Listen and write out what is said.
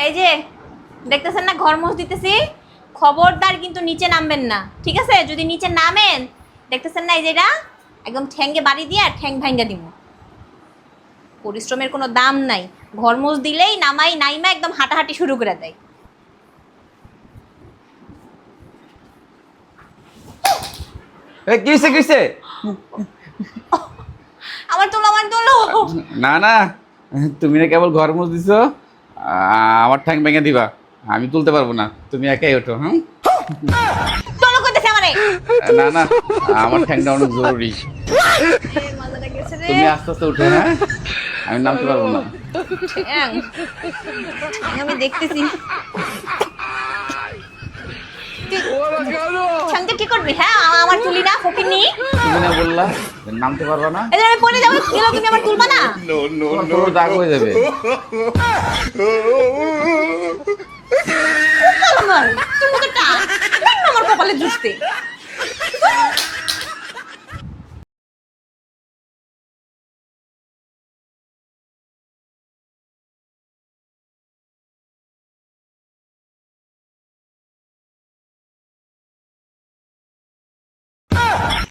এই যে দেখতেছেন না ঘর মোছ দিতেছি, খবরদার কিন্তু নিচে নামবেন না, ঠিক আছে? যদি নিচে নামেন, দেখতেছেন না এই যেটা একদম ঠ্যাঙ্গে বাড়ি দিয়ে ঠ্যাং ভাঙ্গা দিব। পরিশ্রমের কোনো দাম নাই, ঘর মোছ দিলেই নামাই নাইমা একদম হাঁটাহাঁটি শুরু করে দেয়। কিসে কিসে? আমার তোলো, আমার তোলো। না না, তুমি না কেবল ঘর মুছ দিছো, আমার ঠ্যাং ভেঙে দিবা। আমি তুলতে পারবো না, তুমি একাই ওঠো। হ্যাঁ তোলো কইতেছে আমারে। না না, আমার ঠ্যাংটা অনেক জরুরি। মজাটা গেছে রে। তুমি আস্তে আস্তে উঠো। হ্যাঁ, আমি নামতে পারবো না। ঠ্যাং, আমি দেখতেছি। ঠ্যাংটা কি করবি? হ্যাঁ, আমার তুলি না, ফকিনি। তুমি না বললা নামতে পারবা না? এই যে আমি পড়ে যাবো, গেলেও তুমি আমার তুলবা না। তোমার পুরো দাগ হয়ে যাবে। আমার, তুমি তো টা, আমার কপালে জুসতে।